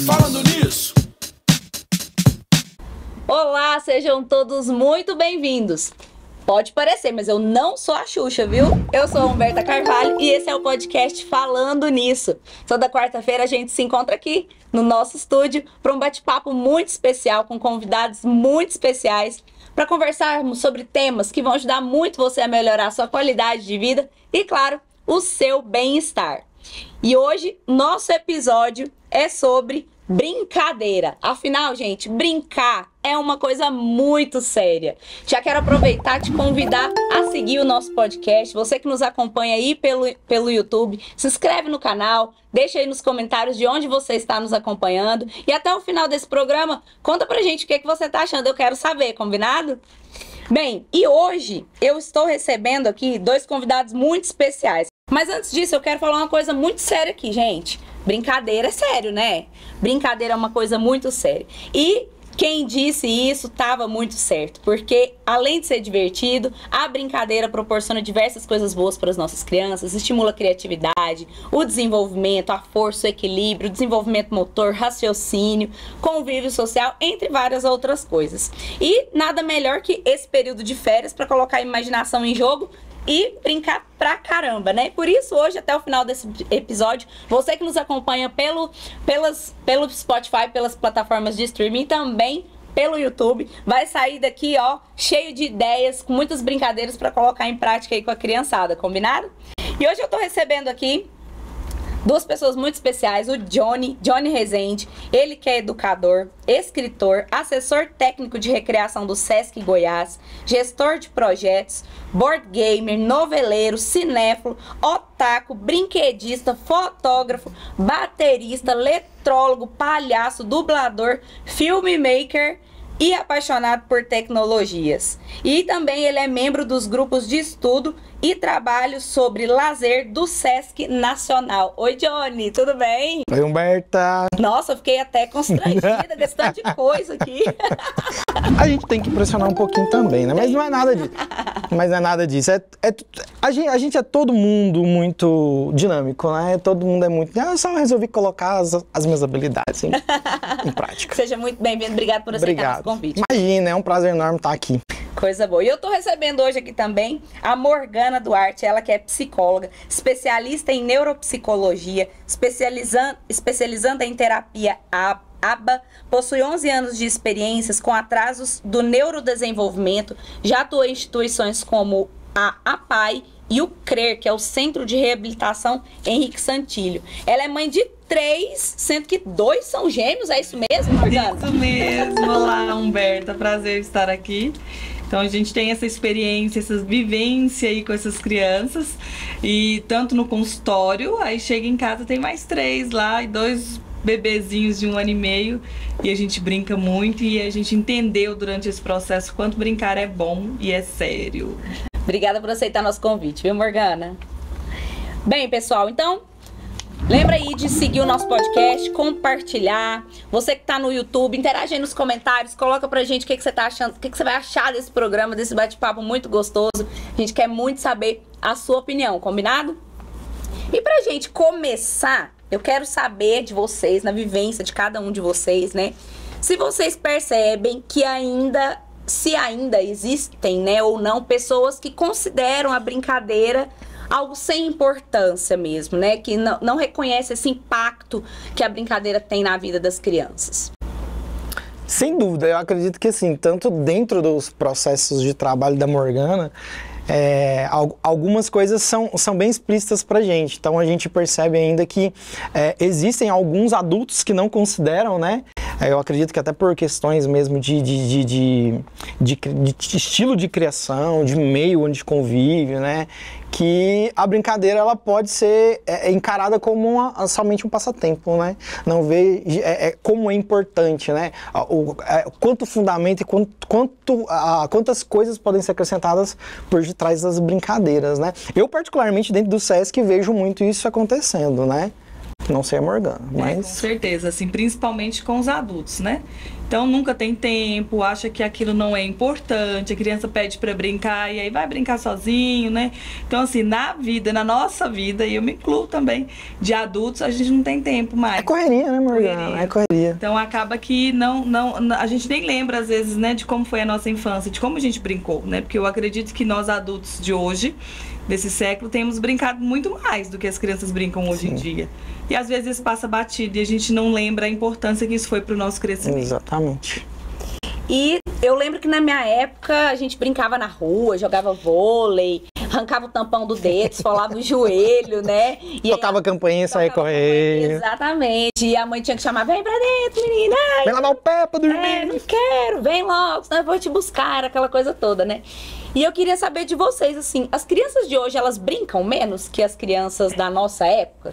Falando nisso. Olá, sejam todos muito bem-vindos. Pode parecer, mas eu não sou a Xuxa, viu? Eu sou a Humberta Carvalho e esse é o podcast Falando Nisso. Toda quarta-feira a gente se encontra aqui no nosso estúdio para um bate-papo muito especial com convidados muito especiais para conversarmos sobre temas que vão ajudar muito você a melhorar a sua qualidade de vida e, claro, o seu bem-estar. E hoje, nosso episódio é sobre brincadeira. Afinal, gente, brincar é uma coisa muito séria. Já quero aproveitar e te convidar a seguir o nosso podcast. Você que nos acompanha aí pelo YouTube, se inscreve no canal, deixa aí nos comentários de onde você está nos acompanhando. E até o final desse programa, conta pra gente o que você tá achando. Eu quero saber, combinado? Bem, e hoje eu estou recebendo aqui dois convidados muito especiais. Mas antes disso, eu quero falar uma coisa muito séria aqui, gente. Brincadeira é sério, né? Brincadeira é uma coisa muito séria. E quem disse isso estava muito certo, porque além de ser divertido, a brincadeira proporciona diversas coisas boas para as nossas crianças, estimula a criatividade, o desenvolvimento, a força, o equilíbrio, o desenvolvimento motor, raciocínio, convívio social, entre várias outras coisas. E nada melhor que esse período de férias para colocar a imaginação em jogo e brincar pra caramba, né? Por isso, hoje, até o final desse episódio, você que nos acompanha pelo Spotify, pelas plataformas de streaming, também pelo YouTube, vai sair daqui, ó, cheio de ideias, com muitas brincadeiras pra colocar em prática aí com a criançada, combinado? E hoje eu tô recebendo aqui duas pessoas muito especiais, o Johnny Rezende, ele que é educador, escritor, assessor técnico de recreação do Sesc Goiás, gestor de projetos, board gamer, noveleiro, cinéfilo, otaku, brinquedista, fotógrafo, baterista, letrólogo, palhaço, dublador, filmmaker e apaixonado por tecnologias. E também ele é membro dos grupos de estudo e trabalho sobre lazer do Sesc Nacional. Oi, Johnny, tudo bem? Oi, Humberta. Nossa, eu fiquei até constrangida com esse tanto de coisa aqui. A gente tem que pressionar um pouquinho também, né? Mas não é nada disso. A gente é todo mundo muito dinâmico, né? Todo mundo é muito... Eu só resolvi colocar as minhas habilidades em prática. Seja muito bem-vindo. Obrigado por aceitar esse convite. Imagina, é um prazer enorme estar aqui. Coisa boa. E eu tô recebendo hoje aqui também a Morgana Duarte, ela que é psicóloga, especialista em neuropsicologia, especializando em terapia ABA, possui 11 anos de experiências com atrasos do neurodesenvolvimento, já atuou em instituições como a APAI e o CRER, que é o Centro de Reabilitação Henrique Santilho. Ela é mãe de 3, sendo que 2 são gêmeos, é isso mesmo, Morgana? Isso mesmo. Olá, Humberta, prazer estar aqui. Então a gente tem essa experiência, essa vivência aí com essas crianças, e tanto no consultório, aí chega em casa, tem mais 3 lá e 2 bebezinhos de 1 ano e meio, e a gente brinca muito, e a gente entendeu durante esse processo quanto brincar é bom e é sério. Obrigada por aceitar nosso convite, viu, Morgana? Bem, pessoal, então lembra aí de seguir o nosso podcast, compartilhar. Você que tá no YouTube, interage aí nos comentários, coloca pra gente o que você tá achando, o que você vai achar desse programa, desse bate-papo muito gostoso. A gente quer muito saber a sua opinião, combinado? E pra gente começar, eu quero saber de vocês, na vivência de cada um de vocês, né? Se vocês percebem que se ainda existem, né, ou não, pessoas que consideram a brincadeira algo sem importância mesmo, né? Que não reconhece esse impacto que a brincadeira tem na vida das crianças. Sem dúvida, eu acredito que assim, tanto dentro dos processos de trabalho da Morgana, algumas coisas são bem explícitas pra gente. Então a gente percebe ainda que existem alguns adultos que não consideram, né? Eu acredito que até por questões mesmo de estilo de criação, de meio onde convive, né? Que a brincadeira ela pode ser encarada como somente um passatempo, né? Não vê como é importante, né? Quanto fundamento e quantas coisas podem ser acrescentadas por detrás das brincadeiras, né? Eu particularmente dentro do Sesc vejo muito isso acontecendo, né? Não sei a Morgana, mas... Com certeza, assim, principalmente com os adultos, né? Então nunca tem tempo, acha que aquilo não é importante, a criança pede para brincar e aí vai brincar sozinho, né? Então assim, na vida, na nossa vida, e eu me incluo também, de adultos, a gente não tem tempo mais. É correria, né, Morgana? É correria. Então acaba que a gente nem lembra às vezes, né, de como foi a nossa infância, de como a gente brincou, né? Porque eu acredito que nós adultos de hoje, desse século, temos brincado muito mais do que as crianças brincam hoje em dia. E às vezes isso passa batido e a gente não lembra a importância que isso foi para o nosso crescimento. Exatamente. E eu lembro que na minha época a gente brincava na rua, jogava vôlei, arrancava o tampão do dedo, esfolava o joelho, né? E tocava campainha e saia correndo. Exatamente. E a mãe tinha que chamar, vem pra dentro, menina. Vem lavar o pé pra dormir. Não quero, vem logo, senão eu vou te buscar, aquela coisa toda, né? E eu queria saber de vocês, assim, as crianças de hoje, elas brincam menos que as crianças da nossa época?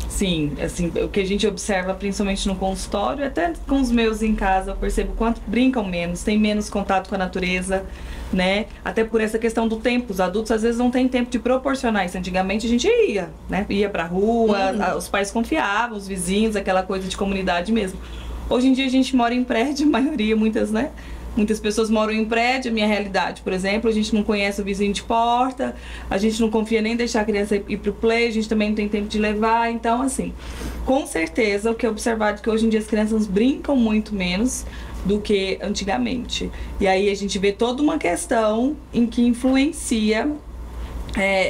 Sim, assim, o que a gente observa principalmente no consultório, até com os meus em casa, eu percebo quanto brincam menos, tem menos contato com a natureza, né? Até por essa questão do tempo, os adultos às vezes não têm tempo de proporcionar isso. Antigamente a gente ia, né? Ia pra rua, os pais confiavam, os vizinhos, aquela coisa de comunidade mesmo. Hoje em dia a gente mora em prédio, a maioria, muitas, né? Muitas pessoas moram em prédio, a minha realidade, por exemplo, a gente não conhece o vizinho de porta, a gente não confia nem em deixar a criança ir pro play, a gente também não tem tempo de levar, então assim, com certeza o que é observado é que hoje em dia as crianças brincam muito menos do que antigamente. E aí a gente vê toda uma questão em que influencia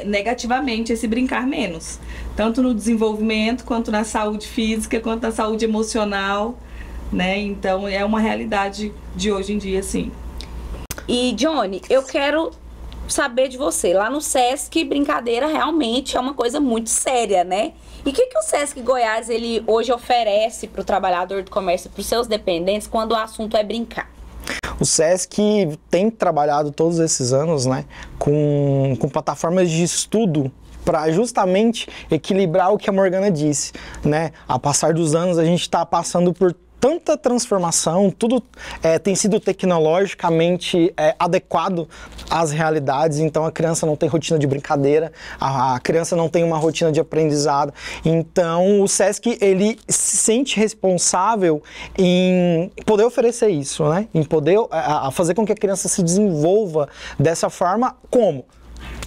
negativamente esse brincar menos, tanto no desenvolvimento, quanto na saúde física, quanto na saúde emocional, né? Então é uma realidade de hoje em dia, sim. E Johnny, eu quero saber de você. Lá no Sesc, brincadeira realmente é uma coisa muito séria, né? E o que o Sesc Goiás ele hoje oferece para o trabalhador do comércio, para os seus dependentes, quando o assunto é brincar? O Sesc tem trabalhado todos esses anos, né, com plataformas de estudo para justamente equilibrar o que a Morgana disse, né? Ao passar dos anos, a gente está passando por tanta transformação, tudo tem sido tecnologicamente adequado às realidades, então a criança não tem rotina de brincadeira, a criança não tem uma rotina de aprendizado, então o Sesc ele se sente responsável em poder oferecer isso, né? Em poder fazer com que a criança se desenvolva dessa forma, como?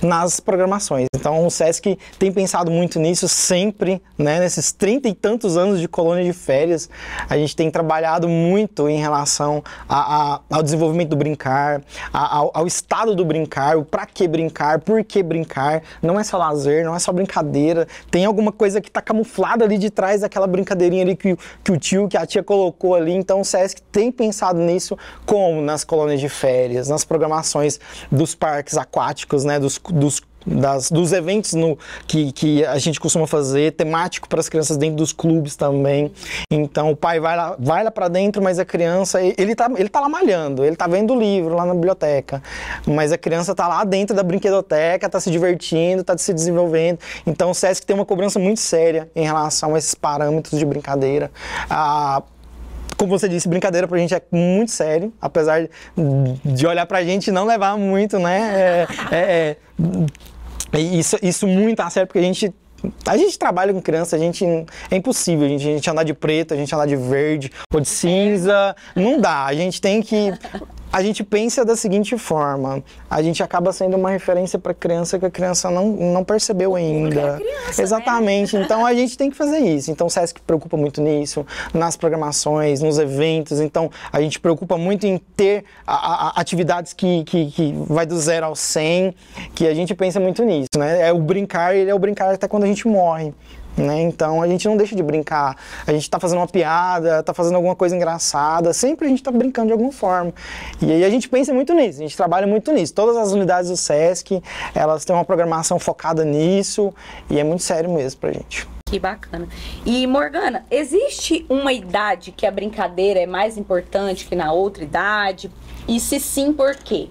Nas programações. Então o Sesc tem pensado muito nisso sempre, né? Nesses 30 e tantos anos de colônia de férias, a gente tem trabalhado muito em relação ao desenvolvimento do brincar, ao estado do brincar, o pra que brincar, por que brincar. Não é só lazer, não é só brincadeira, tem alguma coisa que está camuflada ali de trás daquela brincadeirinha ali que o tio, que a tia colocou ali. Então o Sesc tem pensado nisso, como nas colônias de férias, nas programações dos parques aquáticos, né? Dos eventos que a gente costuma fazer, temático para as crianças dentro dos clubes também. Então o pai vai lá para dentro, mas a criança, ele tá lá malhando, ele tá vendo o livro lá na biblioteca, mas a criança tá lá dentro da brinquedoteca, tá se divertindo, tá se desenvolvendo. Então o Sesc tem uma cobrança muito séria em relação a esses parâmetros de brincadeira. Como você disse, brincadeira pra gente é muito sério, apesar de olhar pra gente e não levar muito, né? Isso muito a sério, porque a gente trabalha com criança, é impossível a gente andar de preto, a gente andar de verde ou de cinza, não dá, a gente pensa da seguinte forma, a gente acaba sendo uma referência para a criança que a criança não percebeu ainda. Criança, exatamente, né? Então a gente tem que fazer isso. Então o Sesc preocupa muito nisso, nas programações, nos eventos. Então a gente preocupa muito em ter atividades que vai do 0 ao 100, que a gente pensa muito nisso, né? Ele é o brincar até quando a gente morre. Né? Então a gente não deixa de brincar, a gente tá fazendo uma piada, tá fazendo alguma coisa engraçada, sempre a gente tá brincando de alguma forma. E aí a gente pensa muito nisso, a gente trabalha muito nisso. Todas as unidades do Sesc, elas têm uma programação focada nisso e é muito sério mesmo pra gente. Que bacana. E Morgana, existe uma idade que a brincadeira é mais importante que na outra idade? E se sim, por quê?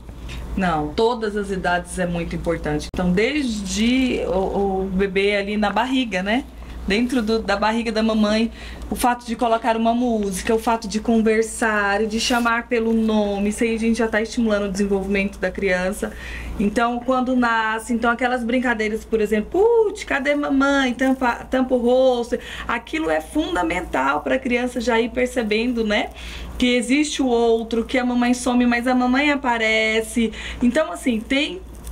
Não, todas as idades é muito importante. Então, desde o bebê ali na barriga, né? dentro da barriga da mamãe, o fato de colocar uma música, o fato de conversar, de chamar pelo nome, isso aí a gente já está estimulando o desenvolvimento da criança. Então, quando nasce, então aquelas brincadeiras, por exemplo, putz, cadê mamãe? Tampa o rosto. Aquilo é fundamental para a criança já ir percebendo, né? Que existe o outro, que a mamãe some, mas a mamãe aparece. Então, assim,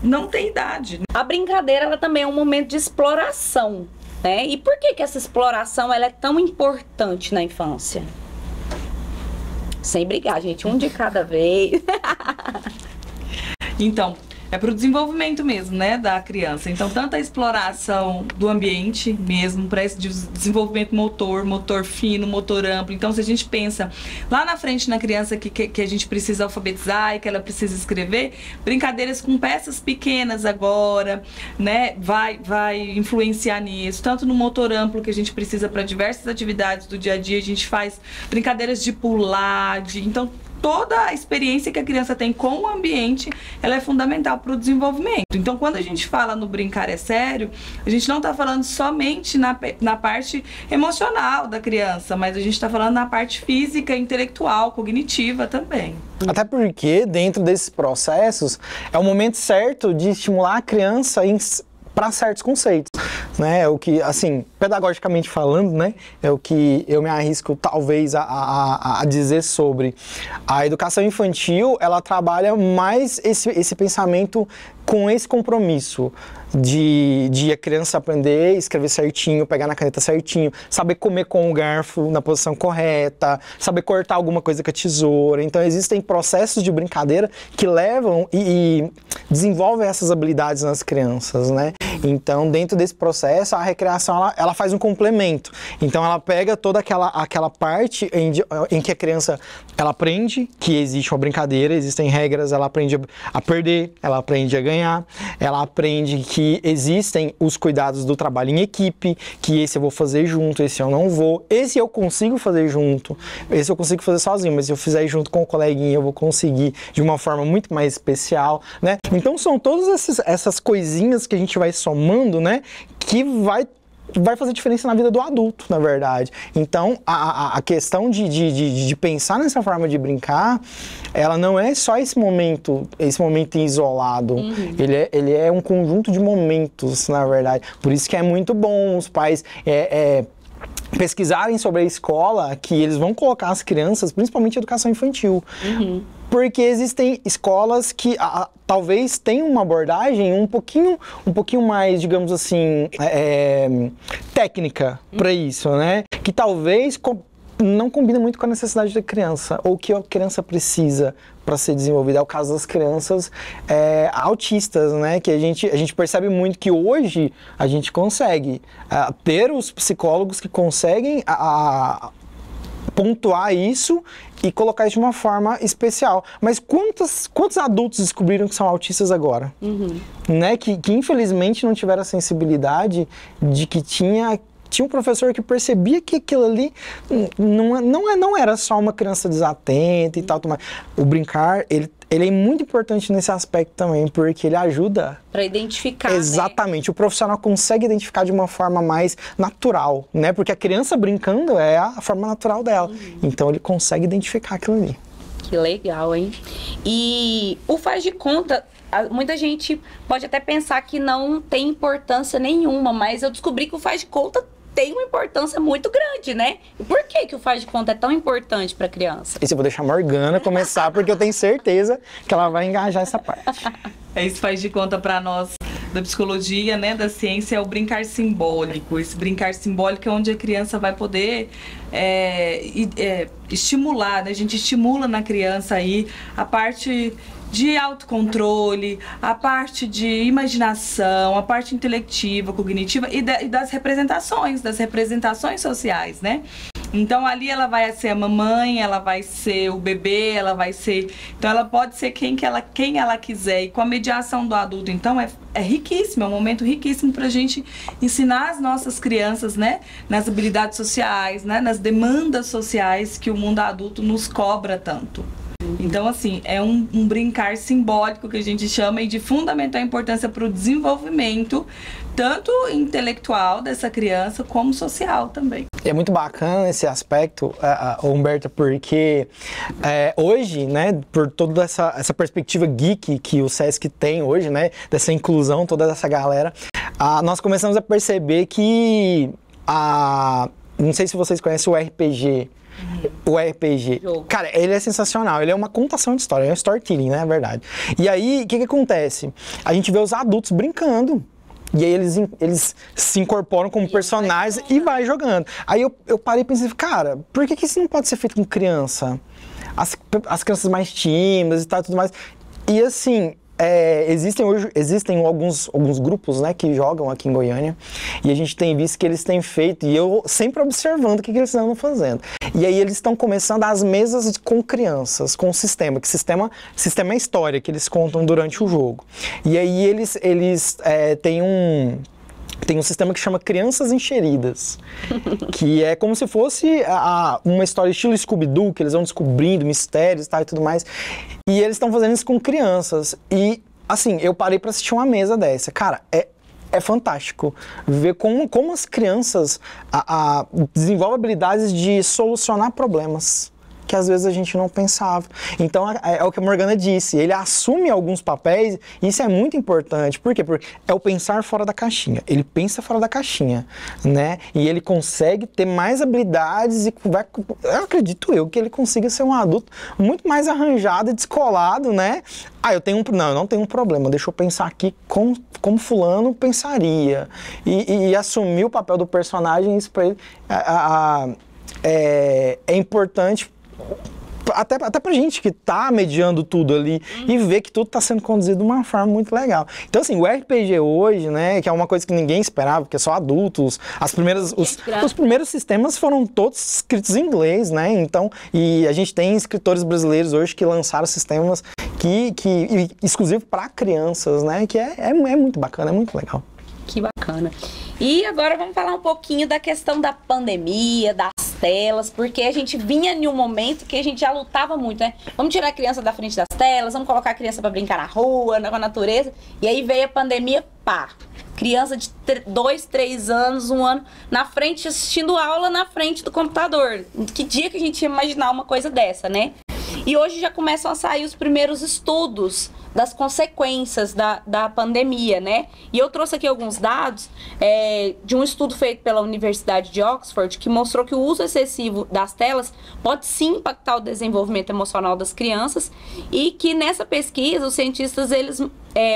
não tem idade. A brincadeira, ela também é um momento de exploração, né? E por que essa exploração ela é tão importante na infância? Sem brigar, gente, um de cada vez. Então, é para o desenvolvimento mesmo, né, da criança. Então, tanto a exploração do ambiente mesmo, para esse desenvolvimento motor fino, motor amplo. Então, se a gente pensa lá na frente na criança que a gente precisa alfabetizar e que ela precisa escrever, brincadeiras com peças pequenas agora, né, vai influenciar nisso. Tanto no motor amplo, que a gente precisa para diversas atividades do dia a dia, a gente faz brincadeiras de pular, então, toda a experiência que a criança tem com o ambiente, ela é fundamental para o desenvolvimento. Então, quando a gente fala no brincar é sério, a gente não está falando somente na parte emocional da criança, mas a gente está falando na parte física, intelectual, cognitiva também. Até porque, dentro desses processos, é o momento certo de estimular a criança para certos conceitos, né? É o que, assim, pedagogicamente falando, né? É o que eu me arrisco talvez a dizer sobre a educação infantil. Ela trabalha mais esse pensamento com esse compromisso de a criança aprender, escrever certinho, pegar na caneta certinho, saber comer com o garfo na posição correta, saber cortar alguma coisa com a tesoura. Então existem processos de brincadeira que levam e desenvolvem essas habilidades nas crianças, né? Então, dentro desse processo, a recreação ela faz um complemento. Então ela pega toda aquela parte em que a criança ela aprende que existe uma brincadeira, existem regras, ela aprende a perder, ela aprende a ganhar, ela aprende que existem os cuidados do trabalho em equipe, que esse eu vou fazer junto, esse eu não vou, esse eu consigo fazer junto, esse eu consigo fazer sozinho, mas se eu fizer junto com o coleguinha eu vou conseguir de uma forma muito mais especial, né? Então são todas essas coisinhas que a gente vai somando, né, que vai fazer diferença na vida do adulto, na verdade. Então, a questão de pensar nessa forma de brincar, ela não é só esse momento isolado. Uhum. Ele é um conjunto de momentos, na verdade. Por isso que é muito bom os pais pesquisarem sobre a escola, que eles vão colocar as crianças, principalmente educação infantil. Uhum. Porque existem escolas que talvez tenham uma abordagem um pouquinho mais, digamos assim, técnica para isso, né? Que talvez não combina muito com a necessidade da criança, ou o que a criança precisa para ser desenvolvida. É o caso das crianças autistas, né? Que a gente percebe muito que hoje a gente consegue ter os psicólogos que conseguem pontuar isso e colocar isso de uma forma especial. Mas quantos adultos descobriram que são autistas agora? Uhum. Né? Que infelizmente não tiveram a sensibilidade de que tinha um professor que percebia que aquilo ali não era só uma criança desatenta e tal. O brincar, ele é muito importante nesse aspecto também, porque ele ajuda para identificar. Exatamente, né? O profissional consegue identificar de uma forma mais natural, né? Porque a criança brincando é a forma natural dela. Uhum. Então ele consegue identificar aquilo ali. Que legal, hein? E o faz de conta, muita gente pode até pensar que não tem importância nenhuma, mas eu descobri que o faz de conta tem uma importância muito grande, né? E por que o faz de conta é tão importante para a criança? Esse eu vou deixar a Morgana começar, porque eu tenho certeza que ela vai engajar essa parte. Esse faz de conta para nós da psicologia, né, da ciência, é o brincar simbólico. Esse brincar simbólico é onde a criança vai poder estimular, né? A gente estimula na criança aí a parte de autocontrole, a parte de imaginação, a parte intelectiva, cognitiva e das representações sociais, né? Então ali ela vai ser a mamãe, ela vai ser o bebê, ela vai ser... Então ela pode ser quem ela quiser. E com a mediação do adulto, então, é riquíssimo, é um momento riquíssimo pra gente ensinar as nossas crianças, né? Nas habilidades sociais, né? Nas demandas sociais que o mundo adulto nos cobra tanto. Então, assim, é um brincar simbólico que a gente chama e de fundamental importância para o desenvolvimento, tanto intelectual dessa criança, como social também. É muito bacana esse aspecto, Humberta, porque hoje, né, por toda essa perspectiva geek que o Sesc tem hoje, né, dessa inclusão, toda essa galera, nós começamos a perceber que não sei se vocês conhecem o RPG. O RPG, cara, ele é sensacional, ele é uma contação de história, é um storytelling, né, é verdade. E aí, o que acontece? A gente vê os adultos brincando. E aí eles se incorporam como personagens e vai jogando. Aí eu parei e pensei, cara, por que isso não pode ser feito com criança? As crianças mais tímidas e tal, tudo mais. E assim, existem alguns grupos, né, que jogam aqui em Goiânia, e a gente tem visto que eles têm feito, e eu sempre observando o que eles estão fazendo. E aí eles estão começando as mesas com crianças, com o sistema, sistema é história que eles contam durante o jogo. E aí eles têm um sistema que chama Crianças Encheridas, que é como se fosse uma história estilo Scooby-Doo, que eles vão descobrindo mistérios e tudo mais. E eles estão fazendo isso com crianças. E, assim, eu parei para assistir uma mesa dessa. Cara, é fantástico ver como as crianças desenvolvem habilidades de solucionar problemas que às vezes a gente não pensava. Então, é o que a Morgana disse, ele assume alguns papéis, e isso é muito importante. Por quê? Porque é o pensar fora da caixinha. Ele pensa fora da caixinha, né? E ele consegue ter mais habilidades e eu acredito que ele consiga ser um adulto muito mais arranjado e descolado, né? Eu não tenho um problema, deixa eu pensar aqui como fulano pensaria. E assumir o papel do personagem, isso para ele é importante. Até pra gente que tá mediando tudo ali e ver que tudo tá sendo conduzido de uma forma muito legal. Então, assim, o RPG hoje, né, que é uma coisa que ninguém esperava, porque é só adultos, os primeiros sistemas foram todos escritos em inglês, né, então, e a gente tem escritores brasileiros hoje que lançaram sistemas que exclusivo para crianças, né, que é muito bacana, é muito legal. Que bacana. E agora vamos falar um pouquinho da questão da pandemia, das telas, porque a gente vinha em um momento que a gente já lutava muito, né? Vamos tirar a criança da frente das telas, vamos colocar a criança para brincar na rua, na natureza, e aí veio a pandemia, pá! Criança de 2, 3 anos, 1 ano, na frente, assistindo aula na frente do computador. Que dia que a gente ia imaginar uma coisa dessa, né? E hoje já começam a sair os primeiros estudos das consequências da pandemia, né? E eu trouxe aqui alguns dados de um estudo feito pela Universidade de Oxford que mostrou que o uso excessivo das telas pode sim impactar o desenvolvimento emocional das crianças e que nessa pesquisa os cientistas eles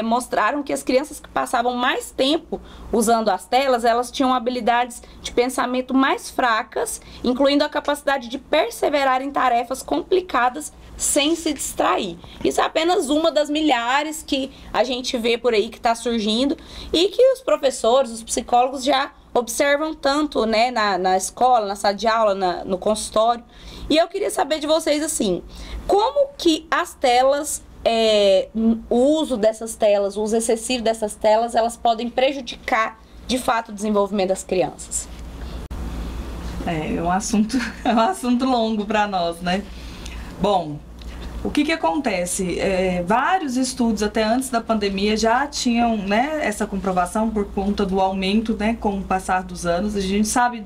mostraram que as crianças que passavam mais tempo usando as telas, elas tinham habilidades de pensamento mais fracas, incluindo a capacidade de perseverar em tarefas complicadas sem se distrair. Isso é apenas uma das milhares que a gente vê por aí que está surgindo e que os professores, os psicólogos já observam tanto, né, na escola, na sala de aula, no consultório. E eu queria saber de vocês, assim, como que as telas, o uso dessas telas, o uso excessivo dessas telas, elas podem prejudicar, de fato, o desenvolvimento das crianças? É um assunto longo para nós, né? Bom, o que acontece? Vários estudos, até antes da pandemia, já tinham, né, essa comprovação por conta do aumento, né, com o passar dos anos. A gente sabe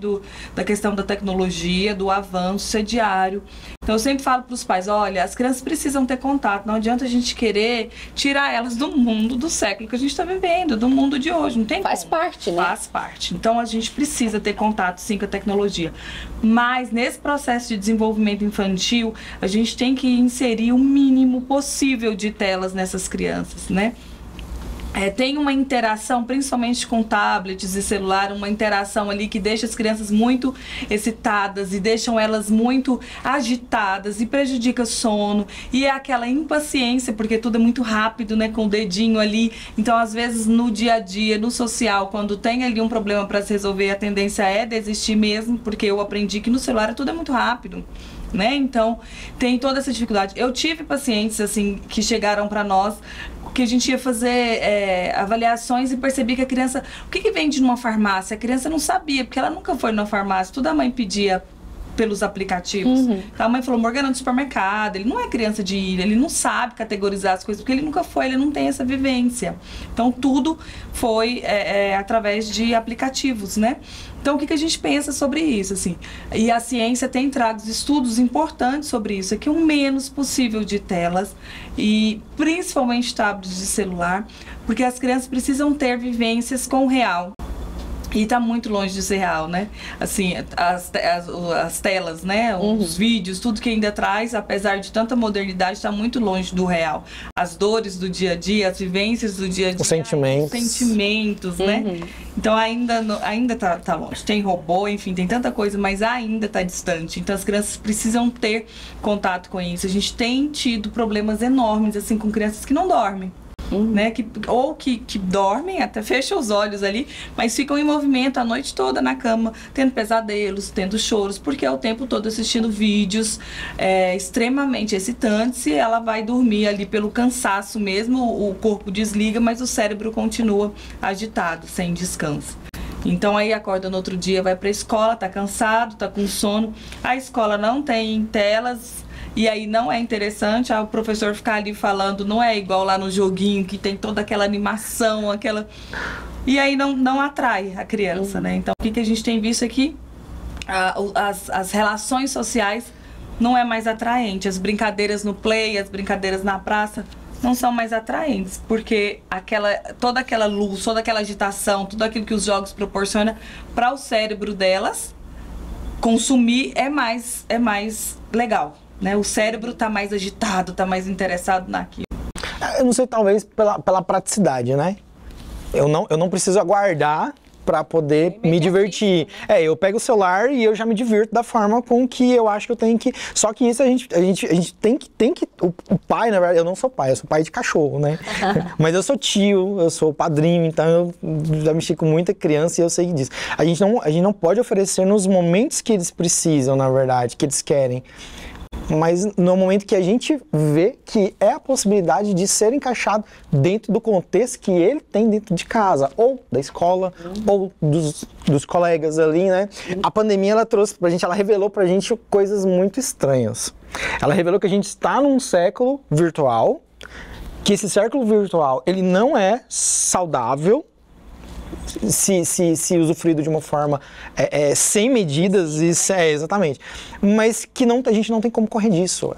da questão da tecnologia, do avanço, é diário. Então, eu sempre falo para os pais, olha, as crianças precisam ter contato, não adianta a gente querer tirar elas do mundo do século que a gente está vivendo, do mundo de hoje, não tem Faz como. parte, né? Faz parte. Então, a gente precisa ter contato, sim, com a tecnologia. Mas, nesse processo de desenvolvimento infantil, a gente tem que inserir o mínimo possível de telas nessas crianças, né? Tem uma interação, principalmente com tablets e celular, uma interação ali que deixa as crianças muito excitadas e deixam elas muito agitadas e prejudica o sono. E é aquela impaciência, porque tudo é muito rápido, né, com o dedinho ali. Então, às vezes, no dia a dia, no social, quando tem ali um problema para se resolver, a tendência é desistir mesmo, porque eu aprendi que no celular tudo é muito rápido, né? Então, tem toda essa dificuldade. Eu tive pacientes, assim, que chegaram para nós, que a gente ia fazer avaliações e percebi que a criança... O que vende numa farmácia? A criança não sabia, porque ela nunca foi numa farmácia. Tudo a mãe pedia pelos aplicativos. Então a mãe falou, Morgana, no supermercado, ele não é criança de ir, ele não sabe categorizar as coisas, porque ele nunca foi, ele não tem essa vivência. Então tudo foi através de aplicativos, né? Então, o que a gente pensa sobre isso, assim? E a ciência tem trago estudos importantes sobre isso, é que o menos possível de telas e principalmente tablets de celular, porque as crianças precisam ter vivências com o real. E tá muito longe de ser real, né? Assim, as telas, né? Os vídeos, tudo que ainda traz, apesar de tanta modernidade, tá muito longe do real. As dores do dia a dia, as vivências do dia a dia. Os sentimentos. Né? Então ainda tá longe. Tem robô, enfim, tem tanta coisa, mas ainda tá distante. Então as crianças precisam ter contato com isso. A gente tem tido problemas enormes, assim, com crianças que não dormem. Né? Que dormem, até fecham os olhos ali, mas ficam em movimento a noite toda na cama, tendo pesadelos, tendo choros, porque é o tempo todo assistindo vídeos extremamente excitantes, e ela vai dormir ali pelo cansaço mesmo, o corpo desliga, mas o cérebro continua agitado, sem descanso. Então aí acorda no outro dia, vai pra escola, tá cansado, tá com sono, a escola não tem telas. E aí não é interessante o professor ficar ali falando, não é igual lá no joguinho, que tem toda aquela animação, E aí não atrai a criança, né? Então o que a gente tem visto aqui? As relações sociais não é mais atraente. As brincadeiras no play, as brincadeiras na praça não são mais atraentes, porque toda aquela luz, toda aquela agitação, tudo aquilo que os jogos proporcionam para o cérebro delas, consumir é mais legal. Né? O cérebro está mais agitado, está mais interessado naquilo. Eu não sei, talvez pela praticidade, né? Eu não preciso aguardar para poder me divertir. Eu pego o celular e eu já me divirto da forma com que eu acho que eu tenho que... Só que isso a gente tem que... O pai, na verdade, eu não sou pai, eu sou pai de cachorro, né? Mas eu sou tio, eu sou padrinho, então eu já mexi com muita criança e eu sei disso. A gente não pode oferecer nos momentos que eles precisam, na verdade, que eles querem. Mas no momento que a gente vê que é a possibilidade de ser encaixado dentro do contexto que ele tem dentro de casa, ou da escola, ou dos colegas ali, né? A pandemia, ela trouxe pra gente, ela revelou pra gente coisas muito estranhas. Ela revelou que a gente está num século virtual, que esse século virtual, ele não é saudável, se usufruído de uma forma sem medidas, isso exatamente, mas que a gente não tem como correr disso.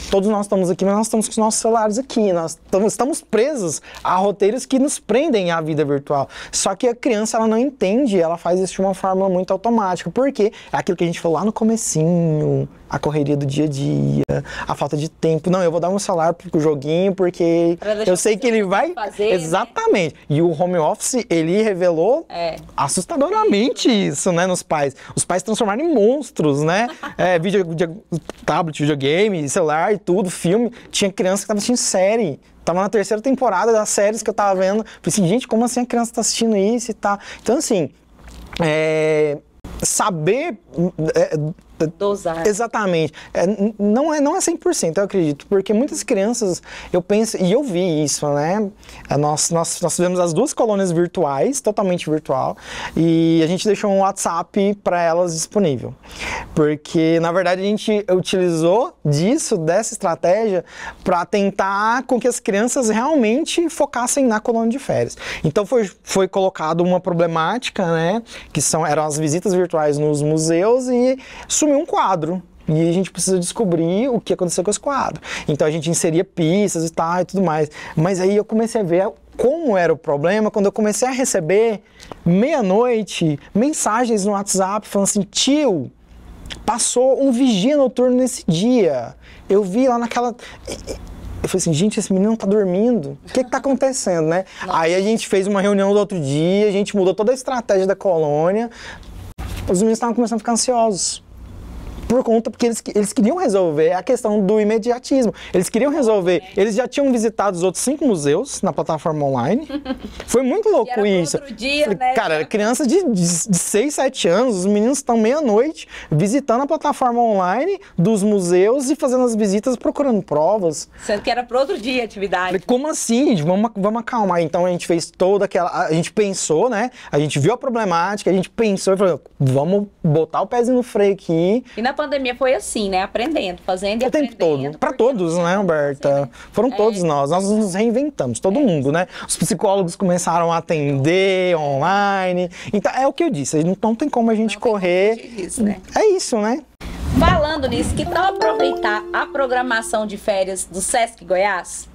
Todos nós estamos aqui, mas nós estamos com os nossos celulares aqui, nós estamos presos a roteiros que nos prendem à vida virtual. Só que a criança, ela não entende, ela faz isso de uma forma muito automática, porque é aquilo que a gente falou lá no comecinho, a correria do dia a dia, a falta de tempo. Não, eu vou dar meu celular pro joguinho, porque eu sei que ele vai fazer, exatamente. Né? E o home office, ele revelou assustadoramente isso, né, nos pais. Os pais transformaram em monstros, né? Tablet, videogame, celular e tudo, filme. Tinha criança que tava assistindo série. Tava na 3ª temporada das séries que eu tava vendo. Falei assim, gente, como assim a criança tá assistindo isso e tal? Então, assim, saber... dosar. Exatamente. Não é 100%, eu acredito, porque muitas crianças, eu penso, e eu vi isso, né? Nós fizemos as 2 colônias virtuais, totalmente virtual, e a gente deixou um WhatsApp para elas disponível. Porque, na verdade, a gente utilizou dessa estratégia para tentar com que as crianças realmente focassem na colônia de férias. Então, foi colocado uma problemática, né? Que eram as visitas virtuais nos museus e sumiu um quadro. E a gente precisa descobrir o que aconteceu com esse quadro. Então a gente inseria pistas e tal e tudo mais. Mas aí eu comecei a ver como era o problema quando eu comecei a receber, meia-noite, mensagens no WhatsApp falando assim, tio, passou um vigia noturno nesse dia. Eu vi lá naquela... Eu falei assim, gente, esse menino não tá dormindo. O que tá acontecendo, né? Nossa. Aí a gente fez uma reunião no outro dia, a gente mudou toda a estratégia da colônia. Os meninos estavam começando a ficar ansiosos. por conta, porque eles queriam resolver a questão do imediatismo. Eles queriam resolver, eles já tinham visitado os outros 5 museus na plataforma online. Foi muito louco isso. Outro dia, Falei, né? cara, criança de 6, 7 anos, os meninos estão meia-noite visitando a plataforma online dos museus e fazendo as visitas, procurando provas. Sendo que era para outro dia a atividade. Falei, como assim? Vamos acalmar. Então a gente fez toda aquela... A gente pensou, né? A gente viu a problemática, a gente pensou e falou, vamos botar o pezinho no freio aqui. E na pandemia foi assim, né? Aprendendo, fazendo e O aprendendo. tempo todo. Para todos, né, Humberta? Foram todos nós. Nós nos reinventamos, todo mundo, né? Os psicólogos começaram a atender online. Então, é o que eu disse. Não tem como a gente correr. Disso, né? É isso, né? Falando nisso, que tal aproveitar a programação de férias do Sesc Goiás?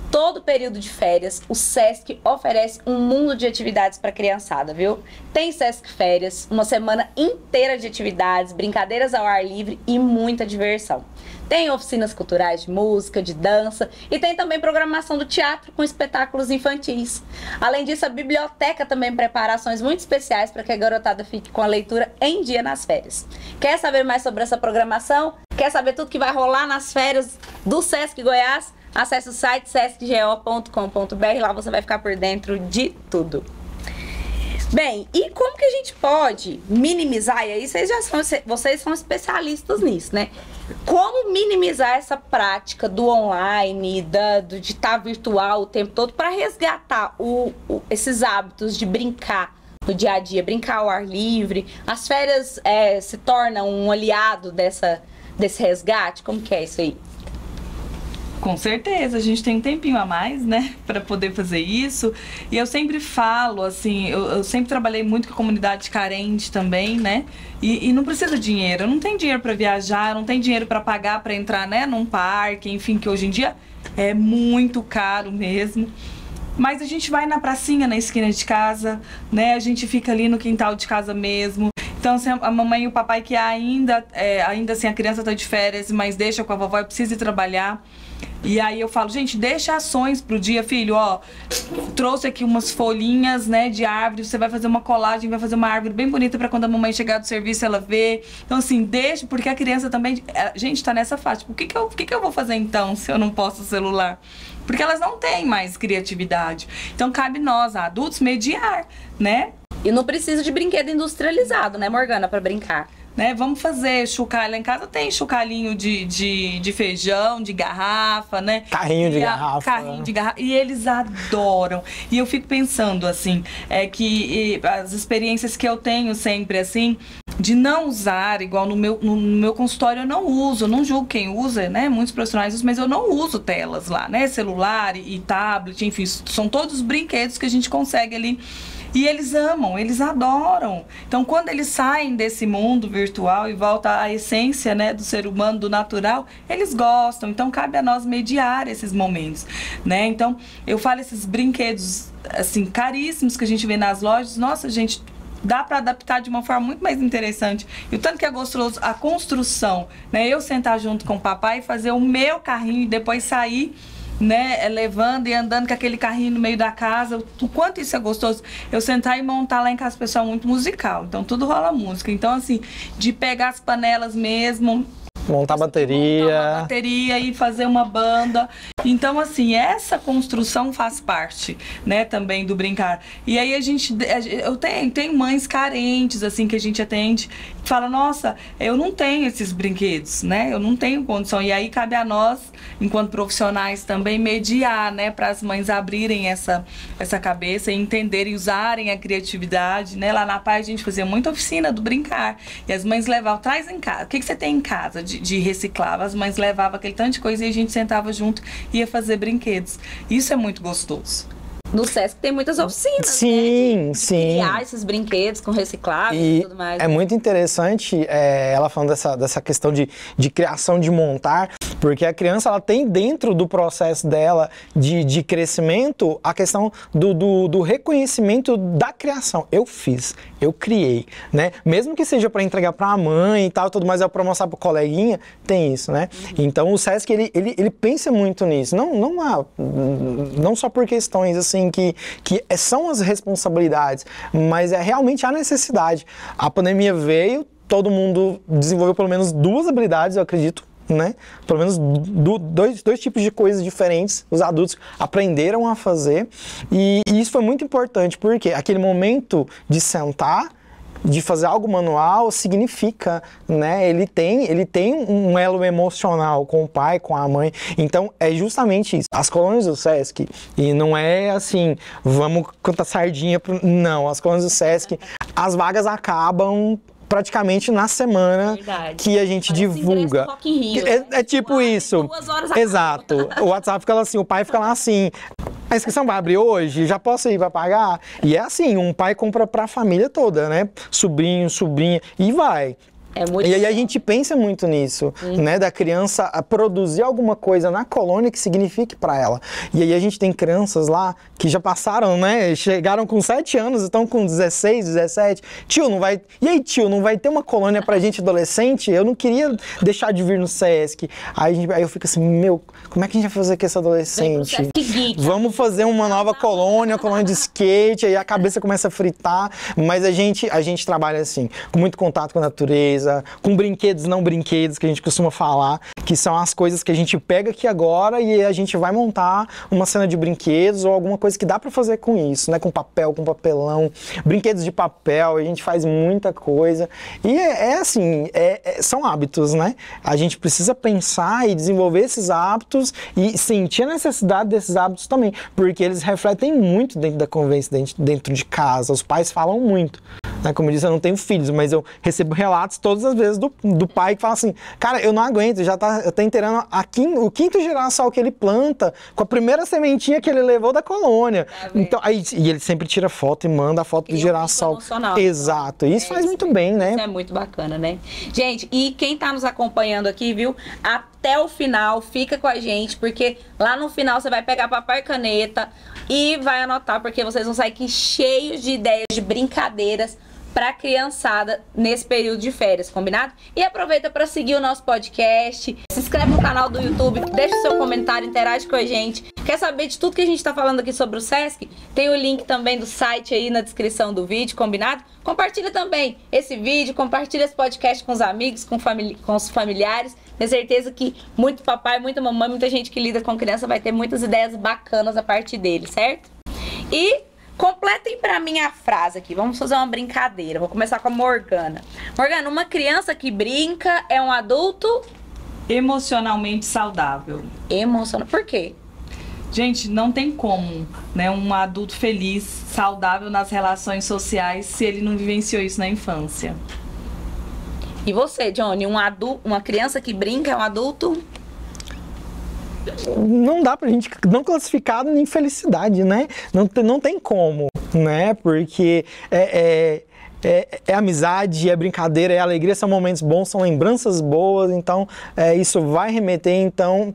Todo período de férias, o Sesc oferece um mundo de atividades para a criançada, viu? Tem Sesc Férias, uma semana inteira de atividades, brincadeiras ao ar livre e muita diversão. Tem oficinas culturais de música, de dança e tem também programação do teatro com espetáculos infantis. Além disso, a biblioteca também prepara ações muito especiais para que a garotada fique com a leitura em dia nas férias. Quer saber mais sobre essa programação? Quer saber tudo que vai rolar nas férias do Sesc Goiás? Acesse o site sescgo.com.br, lá você vai ficar por dentro de tudo. Bem, e como que a gente pode minimizar, e aí vocês são especialistas nisso, né? Como minimizar essa prática do online, de estar virtual o tempo todo para resgatar esses hábitos de brincar no dia a dia, brincar ao ar livre? As férias se tornam um aliado desse resgate? Como que é isso aí? Com certeza, a gente tem um tempinho a mais, né, para poder fazer isso. E eu sempre falo, assim, eu sempre trabalhei muito com a comunidade carente também, né? E não precisa de dinheiro, eu não tenho dinheiro para viajar, eu não tenho dinheiro para pagar para entrar, né, num parque, enfim, que hoje em dia é muito caro mesmo. Mas a gente vai na pracinha, na esquina de casa, né? A gente fica ali no quintal de casa mesmo. Então, assim, a mamãe e o papai que ainda assim, a criança tá de férias, mas deixa com a vovó e precisa ir trabalhar. E aí eu falo, gente, deixa ações pro dia, filho, ó, trouxe aqui umas folhinhas, né, de árvore, você vai fazer uma colagem, vai fazer uma árvore bem bonita pra quando a mamãe chegar do serviço ela ver. Então, assim, deixa, porque a criança também, a gente tá nessa fase, tipo, o que eu vou fazer então se eu não posso o celular? Porque elas não têm mais criatividade. Então, cabe nós, adultos, mediar, né? E não precisa de brinquedo industrializado, né, Morgana, para brincar. Né, vamos fazer chocalho. Lá em casa tem chocalhinho de feijão, de garrafa, né? Carrinho de garrafa. Carrinho de garrafa. E eles adoram. E eu fico pensando, assim, que as experiências que eu tenho sempre, assim, de não usar, igual no meu consultório eu não uso, eu não julgo quem usa, né? Muitos profissionais usam, mas eu não uso telas lá, né? Celular e tablet, enfim, são todos brinquedos que a gente consegue ali. E eles amam, eles adoram. Então, quando eles saem desse mundo virtual e voltam à essência, né, do ser humano, do natural, eles gostam. Então, cabe a nós mediar esses momentos, né? Então, eu falo esses brinquedos, assim, caríssimos que a gente vê nas lojas. Nossa, gente, dá para adaptar de uma forma muito mais interessante. E o tanto que é gostoso a construção, né? Eu sentar junto com o papai e fazer o meu carrinho e depois sair, né, levando e andando com aquele carrinho no meio da casa, o quanto isso é gostoso. Eu sentar e montar lá em casa, pessoal, muito musical, então tudo rola música. Então, assim, de pegar as panelas mesmo, montar bateria e fazer uma banda. Então, assim, essa construção faz parte, né, também do brincar. E aí eu tenho mães carentes, assim, que a gente atende, que fala, nossa, eu não tenho esses brinquedos, né, eu não tenho condição. E aí cabe a nós, enquanto profissionais, também mediar, né, para as mães abrirem essa cabeça e entenderem, usarem a criatividade, né. Lá na Paz a gente fazia muita oficina do brincar. E as mães levavam, traz em casa, o que você tem em casa de reciclável? As mães levavam aquele tanto de coisa e a gente sentava junto e ia fazer brinquedos. Isso é muito gostoso. No Sesc tem muitas oficinas, sim, né? sim. Criar esses brinquedos com recicláveis e tudo mais. É muito interessante ela falando dessa questão de criação, de montar, porque a criança ela tem dentro do processo dela de crescimento a questão do reconhecimento da criação. Eu fiz, eu criei, né? Mesmo que seja para entregar para a mãe e tal, tudo mais, é para mostrar para o coleguinha, tem isso, né? Então o Sesc ele pensa muito nisso, não só por questões assim que são as responsabilidades, mas é realmente a necessidade. A pandemia veio, todo mundo desenvolveu pelo menos 2 habilidades, eu acredito, né? Pelo menos dois tipos de coisas diferentes os adultos aprenderam a fazer, e isso foi muito importante, porque aquele momento de sentar, de fazer algo manual, significa, né? Ele tem um elo emocional com o pai, com a mãe. Então, é justamente isso. As colônias do Sesc, e não é assim, vamos contar sardinha não, as colônias do Sesc, as vagas acabam praticamente na semana que a gente divulga. Rock in Rio, é tipo isso. 2 horas Exato. O WhatsApp fica lá assim, o pai fica lá assim: a inscrição vai abrir hoje? Já posso ir para pagar? E é assim, um pai compra para a família toda, né? Sobrinho, sobrinha, e vai. E aí a gente pensa muito nisso, né? Da criança a produzir alguma coisa na colônia que signifique para ela. E aí a gente tem crianças lá que já passaram, né? Chegaram com 7 anos, estão com 16, 17. Tio, não vai... E aí, tio, não vai ter uma colônia pra gente adolescente? Eu não queria deixar de vir no Sesc. Aí eu fico assim, meu, como é que a gente vai fazer com esse adolescente? Vamos fazer uma nova colônia, colônia de skate, aí a cabeça começa a fritar. Mas a gente trabalha assim, com muito contato com a natureza, com brinquedos, não brinquedos, que a gente costuma falar, que são as coisas que a gente pega aqui agora e a gente vai montar uma cena de brinquedos ou alguma coisa que dá para fazer com isso, né? Com papel, com papelão, brinquedos de papel, a gente faz muita coisa. E assim, são hábitos, né? A gente precisa pensar e desenvolver esses hábitos e sentir a necessidade desses hábitos também, porque eles refletem muito dentro da convivência, dentro de casa. Os pais falam muito. Como eu disse, eu não tenho filhos, mas eu recebo relatos todas as vezes do pai que fala assim: cara, eu não aguento, já tá inteirando o quinto girassol que ele planta com a primeira sementinha que ele levou da colônia. Então, e ele sempre tira foto e manda a foto do girassol. Exato, isso faz muito bem, né? Isso é muito bacana, né? Gente, e quem tá nos acompanhando aqui, viu? Até o final, fica com a gente, porque lá no final você vai pegar papel e caneta e vai anotar, porque vocês vão sair aqui cheios de ideias, de brincadeiras para a criançada nesse período de férias, combinado? E aproveita para seguir o nosso podcast, se inscreve no canal do YouTube, deixa o seu comentário, interage com a gente. Quer saber de tudo que a gente está falando aqui sobre o Sesc? Tem o link também do site aí na descrição do vídeo, combinado? Compartilha também esse vídeo, compartilha esse podcast com os amigos, com os familiares. Tenho certeza que muito papai, muita mamãe, muita gente que lida com criança vai ter muitas ideias bacanas a partir dele, certo? E completem pra mim a frase aqui. Vamos fazer uma brincadeira. Vou começar com a Morgana. Morgana, uma criança que brinca é um adulto emocionalmente saudável. Emocional. Por quê? Gente, não tem como, né, um adulto feliz, saudável nas relações sociais se ele não vivenciou isso na infância. E você, Johnny, uma criança que brinca é um adulto? Não dá pra gente não classificar em felicidade, né? Não tem como, né? Porque é amizade, é brincadeira, é alegria, são momentos bons, são lembranças boas, então isso vai remeter, então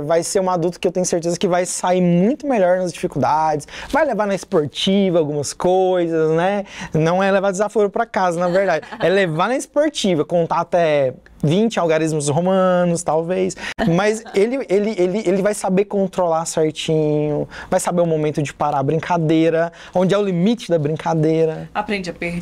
vai ser um adulto que eu tenho certeza que vai sair muito melhor nas dificuldades, vai levar na esportiva algumas coisas, né? Não é levar desaforo para casa, na verdade, é levar na esportiva, contar até 20 algarismos romanos, talvez, mas ele vai saber controlar certinho, vai saber o momento de parar a brincadeira, onde é o limite da brincadeira. Aprende a perder.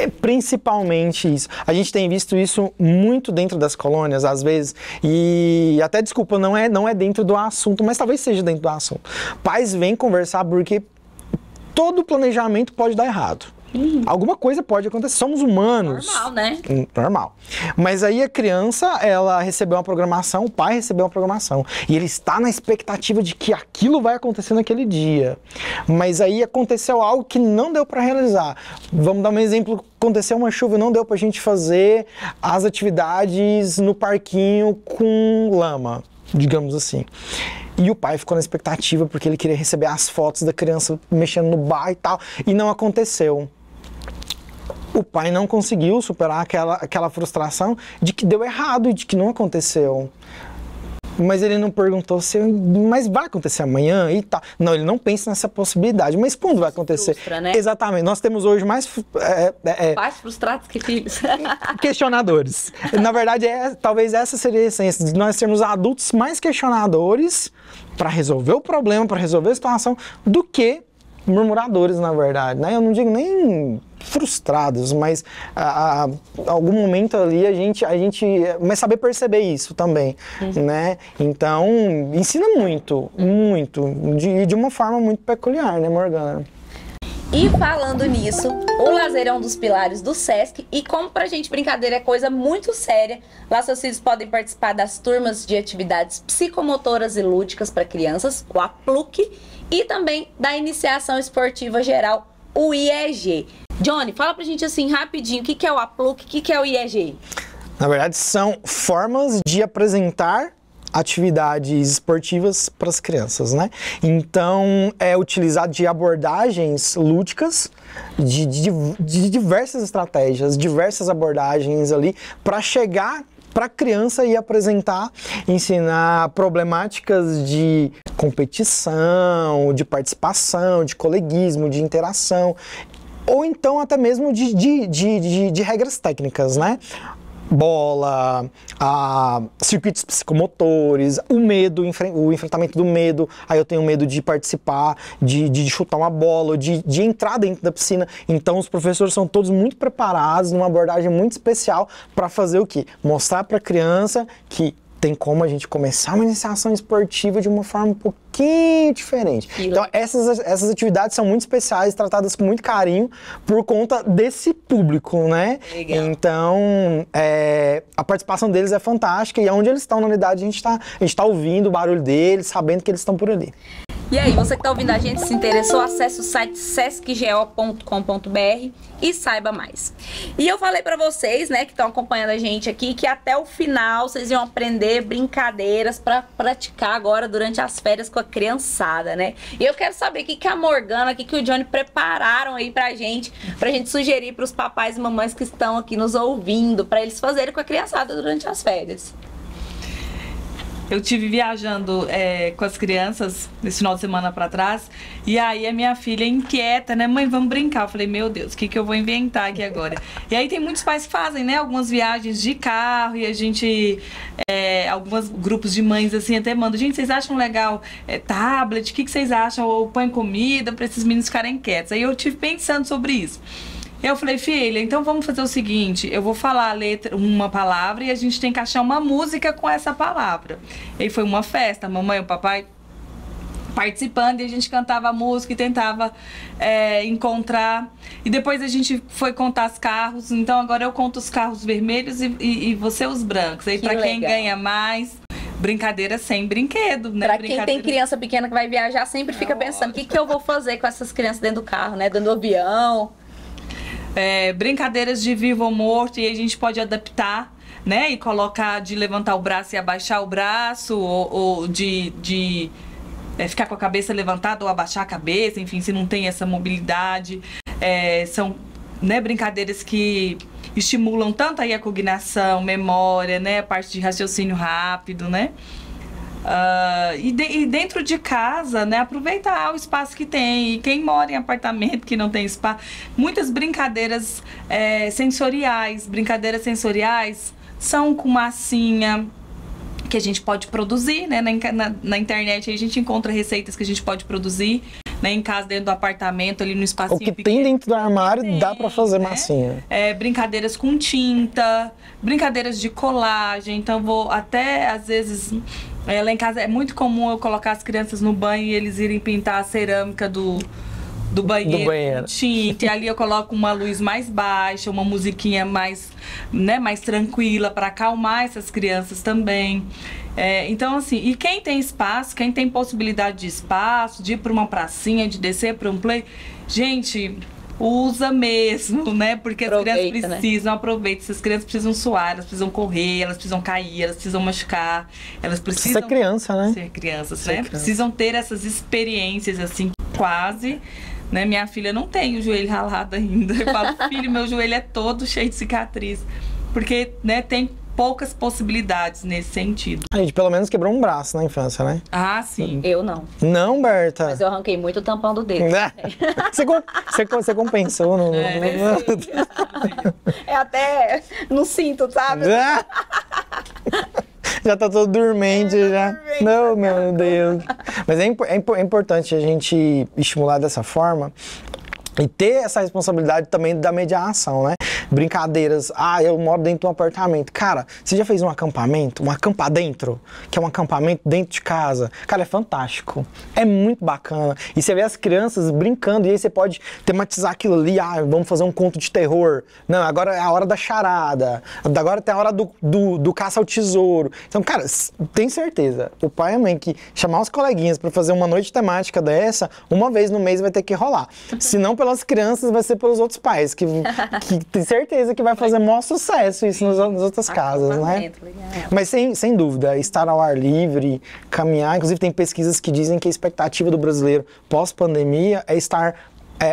É principalmente isso. A gente tem visto isso muito dentro das colônias, às vezes, e até, desculpa, não é dentro do assunto, mas talvez seja dentro do assunto. Pais vêm conversar porque todo planejamento pode dar errado. Alguma coisa pode acontecer, somos humanos. Normal, né? Normal. Mas aí a criança, ela recebeu uma programação, o pai recebeu uma programação. E ele está na expectativa de que aquilo vai acontecer naquele dia. Mas aí aconteceu algo que não deu para realizar. Vamos dar um exemplo. Aconteceu uma chuva e não deu pra gente fazer as atividades no parquinho com lama, digamos assim. E o pai ficou na expectativa porque ele queria receber as fotos da criança mexendo no bar e tal. E não aconteceu. O pai não conseguiu superar aquela frustração de que deu errado e de que não aconteceu. Mas ele não perguntou mas vai acontecer amanhã e tal. Não, ele não pensa nessa possibilidade. Mas quando vai acontecer? Frustra, né? Exatamente. Nós temos hoje mais... pais frustrados que filhos. Questionadores. Na verdade, talvez essa seria a essência de nós sermos adultos mais questionadores para resolver o problema, para resolver a situação, do que murmuradores, na verdade, né? Eu não digo nem frustrados, mas a algum momento ali a gente mas saber perceber isso também, né? Então, ensina muito, de uma forma muito peculiar, né, Morgana? E falando nisso, o lazer é um dos pilares do SESC e como pra gente brincadeira é coisa muito séria, lá seus filhos podem participar das turmas de atividades psicomotoras e lúdicas para crianças, o APLUC, e também da iniciação esportiva geral, o IEG. Johnny, fala pra gente assim rapidinho, o que é o APLUC, o que é o IEG? Na verdade, são formas de apresentar atividades esportivas para as crianças, né? Então, é utilizado de abordagens lúdicas, de diversas estratégias, diversas abordagens ali, para chegar para a criança e apresentar, ensinar problemáticas de competição, de participação, de coleguismo, de interação, ou então até mesmo de regras técnicas, né? Bola, circuitos psicomotores, o medo, o enfrentamento do medo. Aí eu tenho medo de participar, de chutar uma bola, de entrar dentro da piscina. Então os professores são todos muito preparados, numa abordagem muito especial para fazer o quê? Mostrar para a criança que tem como a gente começar uma iniciação esportiva de uma forma um pouquinho diferente. Então, essas atividades são muito especiais, tratadas com muito carinho, por conta desse público, né? Legal. Então, a participação deles é fantástica, e onde eles estão na unidade, a gente tá ouvindo o barulho deles, sabendo que eles estão por ali. E aí, você que está ouvindo a gente, se interessou, acesse o site sescgo.com.br e saiba mais. E eu falei para vocês, né, que estão acompanhando a gente aqui, que até o final vocês iam aprender brincadeiras para praticar agora durante as férias com a criançada, né? E eu quero saber o que a Morgana, o que o Johnny prepararam aí pra gente sugerir para os papais e mamães que estão aqui nos ouvindo, para eles fazerem com a criançada durante as férias. Eu tive viajando com as crianças esse final de semana pra trás, e aí a minha filha inquieta, né? Mãe, vamos brincar. Eu falei, meu Deus, o que eu vou inventar aqui agora? E aí tem muitos pais que fazem, né? Algumas viagens de carro, e a gente, alguns grupos de mães assim até mandam, gente, vocês acham legal tablet? O que vocês acham? Ou põe comida pra esses meninos ficarem quietos? Aí eu tive pensando sobre isso. Eu falei, filha, então vamos fazer o seguinte, eu vou falar uma palavra e a gente tem que achar uma música com essa palavra. E aí foi uma festa, a mamãe e o papai participando, e a gente cantava a música e tentava encontrar. E depois a gente foi contar os carros, então agora eu conto os carros vermelhos e você os brancos. Aí para quem ganha mais... Brincadeira sem brinquedo, né? Pra quem tem criança pequena que vai viajar, sempre fica pensando, o que eu vou fazer com essas crianças dentro do carro, né? Dentro do avião... brincadeiras de vivo ou morto, e a gente pode adaptar, né? E colocar de levantar o braço e abaixar o braço, ou de ficar com a cabeça levantada ou abaixar a cabeça, enfim, se não tem essa mobilidade. São, né, brincadeiras que estimulam tanto aí a cognição, memória, né? A parte de raciocínio rápido, né? E dentro de casa, né, aproveitar o espaço que tem. E quem mora em apartamento que não tem espaço, muitas brincadeiras sensoriais. Brincadeiras sensoriais são com massinha que a gente pode produzir, né? Na internet a gente encontra receitas que a gente pode produzir, né, em casa, dentro do apartamento, ali no espacinho O que pequeno. tem dentro do armário dá para fazer, né? Massinha. Brincadeiras com tinta, brincadeiras de colagem. Então vou até, às vezes, lá em casa é muito comum eu colocar as crianças no banho e eles irem pintar a cerâmica do banheiro. Com tinta. E ali eu coloco uma luz mais baixa, uma musiquinha mais, né, mais tranquila, para acalmar essas crianças também. Então, assim, e quem tem espaço, quem tem possibilidade de espaço, de ir para uma pracinha, de descer para um play, gente, usa mesmo, né? Porque as crianças precisam, aproveita. Essas crianças precisam suar, elas precisam correr, elas precisam cair, elas precisam machucar, elas precisam ser criança, né? Ser crianças, né? Precisam ter essas experiências, assim, quase. Né? Minha filha não tem o joelho ralado ainda. Eu falo, filho, meu joelho é todo cheio de cicatriz. Porque, né, tem poucas possibilidades nesse sentido. A gente pelo menos quebrou um braço na infância, né? Ah, sim. Eu não. Não, Berta? Mas eu arranquei muito o tampão do dedo. Você compensou no... até no cinto, sabe? Já tá todo dormente, já. Dormente, não, meu Deus. Mas é importante a gente estimular dessa forma. E ter essa responsabilidade também da mediação, né? Brincadeiras. Eu moro dentro de um apartamento. Cara, você já fez um acampamento? Um acampadentro? Que é um acampamento dentro de casa. Cara, é fantástico. É muito bacana. E você vê as crianças brincando e aí você pode tematizar aquilo ali. Vamos fazer um conto de terror. Não, agora é a hora da charada. Agora tem a hora do caça ao tesouro. Então, cara, tem certeza. O pai e a mãe que chamar os coleguinhas pra fazer uma noite temática dessa, uma vez no mês vai ter que rolar. Se não pelas crianças, vai ser pelos outros pais, que tem certeza que vai fazer maior sucesso isso nas outras casas, né? Mas sem dúvida, estar ao ar livre, caminhar, inclusive tem pesquisas que dizem que a expectativa do brasileiro pós-pandemia é estar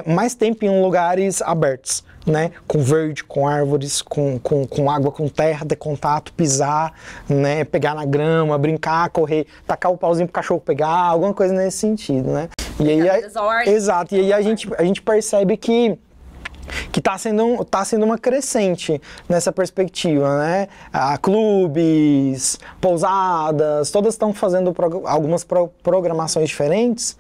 mais tempo em lugares abertos, né? Com verde, com árvores, com água, com terra, ter contato, pisar, né? Pegar na grama, brincar, correr, tacar o pauzinho pro cachorro pegar, alguma coisa nesse sentido, né? E aí, exato, e aí a gente percebe que tá sendo uma crescente nessa perspectiva, né? Clubes, pousadas, todas estão fazendo algumas programações diferentes.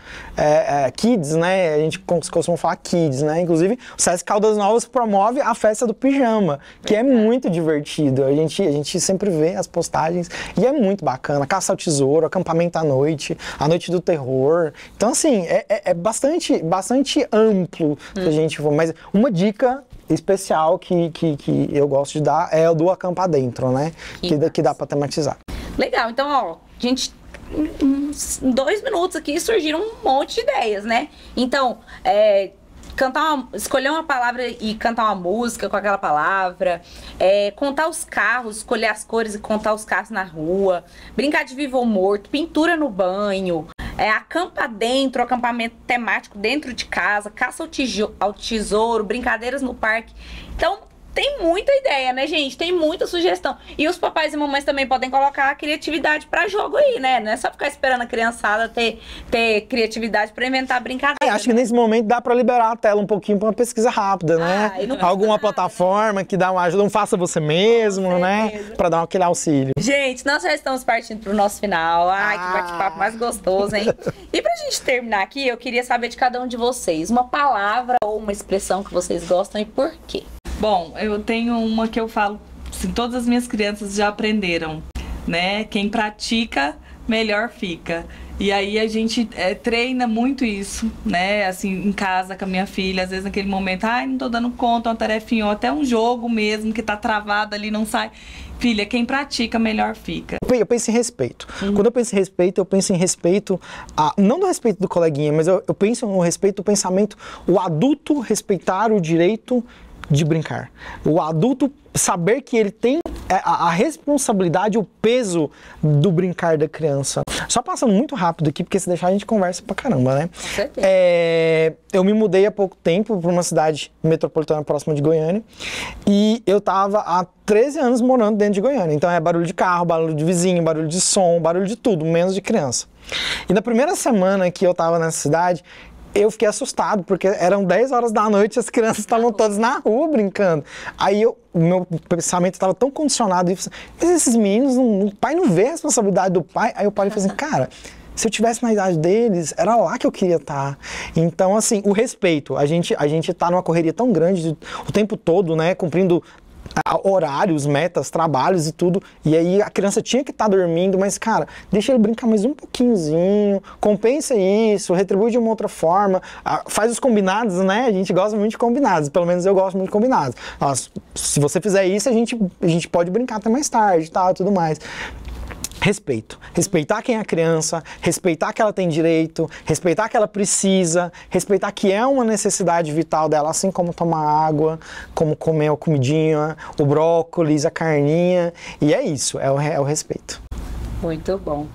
Kids, né? A gente costuma falar kids, né? Inclusive, o SESC Caldas Novas promove a festa do pijama, que é muito divertido. A gente sempre vê as postagens e é muito bacana. Caça ao tesouro, acampamento à noite, a noite do terror. Então, assim, é bastante amplo que a gente for. Mas uma dica especial que eu gosto de dar é o do acampar dentro, né? Que dá pra tematizar. Legal, então, ó, gente, em 2 minutos aqui surgiram um monte de ideias, né? Então, escolher uma palavra e cantar uma música com aquela palavra, contar os carros, escolher as cores e contar os carros na rua, brincar de vivo ou morto, pintura no banho, acampa dentro, acampamento temático dentro de casa, caça ao tesouro, brincadeiras no parque. Então, tem muita ideia, né, gente? Tem muita sugestão. E os papais e mamães também podem colocar a criatividade pra jogo aí, né? Não é só ficar esperando a criançada ter criatividade pra inventar brincadeira. Acho que nesse momento dá pra liberar a tela um pouquinho pra uma pesquisa rápida, né? Alguma plataforma que dá uma ajuda, um faça você mesmo, né? Pra dar aquele auxílio. Gente, nós já estamos partindo pro nosso final. Ai, que bate-papo mais gostoso, hein? E pra gente terminar aqui, eu queria saber de cada um de vocês uma palavra ou uma expressão que vocês gostam e por quê? Bom, eu tenho uma que eu falo, assim, todas as minhas crianças já aprenderam, né? Quem pratica, melhor fica. E aí a gente treina muito isso, né? Assim, em casa com a minha filha, às vezes naquele momento, não tô dando conta, uma tarefinha, ou até um jogo mesmo que tá travado ali, não sai. Filha, quem pratica, melhor fica. Eu penso em respeito. Quando eu penso em respeito, não do respeito do coleguinha, mas eu penso no respeito do pensamento, o adulto respeitar o direito de brincar. O adulto saber que ele tem a responsabilidade, o peso do brincar da criança. Só passando muito rápido aqui, porque se deixar a gente conversa pra caramba, né? Com certeza. Eu me mudei há pouco tempo para uma cidade metropolitana próxima de Goiânia e eu tava há 13 anos morando dentro de Goiânia. Então é barulho de carro, barulho de vizinho, barulho de som, barulho de tudo, menos de criança. E na primeira semana que eu tava nessa cidade, eu fiquei assustado, porque eram 10 horas da noite e as crianças estavam todas na rua brincando. Aí o meu pensamento estava tão condicionado, mas esses meninos, o pai não vê a responsabilidade do pai. Aí o pai falou assim, cara, se eu tivesse na idade deles, era lá que eu queria estar. Então, assim, o respeito. A gente tá numa correria tão grande o tempo todo, né, cumprindo horários, metas, trabalhos e tudo, e aí a criança tinha que estar dormindo, mas cara, deixa ele brincar mais um pouquinhozinho, compensa isso, retribui de uma outra forma, faz os combinados, né? A gente gosta muito de combinados, pelo menos eu gosto muito de combinados. Se você fizer isso, a gente pode brincar até mais tarde, tal, tudo mais. Respeito. Respeitar quem é a criança, respeitar que ela tem direito, respeitar que ela precisa, respeitar que é uma necessidade vital dela, assim como tomar água, como comer a comidinha, o brócolis, a carninha. E é isso, é o respeito. Muito bom.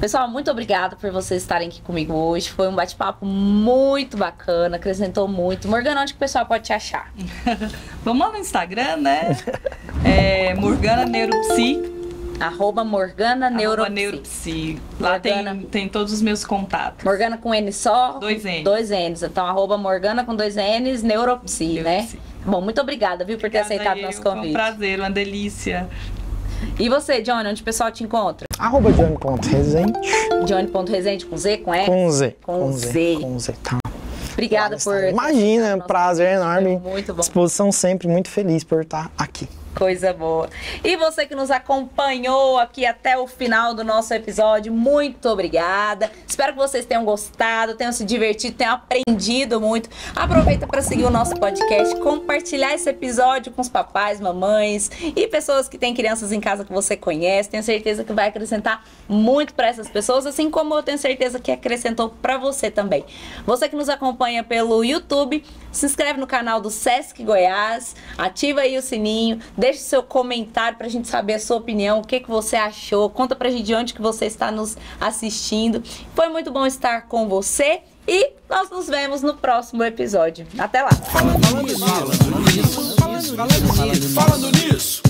Pessoal, muito obrigada por vocês estarem aqui comigo hoje. Foi um bate-papo muito bacana, acrescentou muito. Morgana, onde que o pessoal pode te achar? Vamos lá no Instagram, né? Morgana Neuropsi. @Morgana Neuropsi. Lá tem todos os meus contatos. Morgana com N só? 2 N's. 2 N's. Então, @Morgana com 2 N's, Neuropsi, né? Bom, muito obrigada, viu, por ter aceitado nosso convite. Foi um prazer, uma delícia. E você, Johnny, onde o pessoal te encontra? @Johnny.Resende. Johnny.Resende com Z, com E? Com Z. Com Z. Com Z, tá. Obrigada por... Imagina, prazer enorme. Muito bom. Disposição sempre, muito feliz por estar aqui. Coisa boa. E você que nos acompanhou aqui até o final do nosso episódio, muito obrigada. Espero que vocês tenham gostado, tenham se divertido, tenham aprendido muito. Aproveita para seguir o nosso podcast, compartilhar esse episódio com os papais, mamães e pessoas que têm crianças em casa que você conhece. Tenho certeza que vai acrescentar muito para essas pessoas, assim como eu tenho certeza que acrescentou para você também. Você que nos acompanha pelo YouTube, se inscreve no canal do Sesc Goiás, ativa aí o sininho, deixe seu comentário pra gente saber a sua opinião, o que você achou, conta pra gente de onde que você está nos assistindo. Foi muito bom estar com você e nós nos vemos no próximo episódio. Até lá! Falando nisso.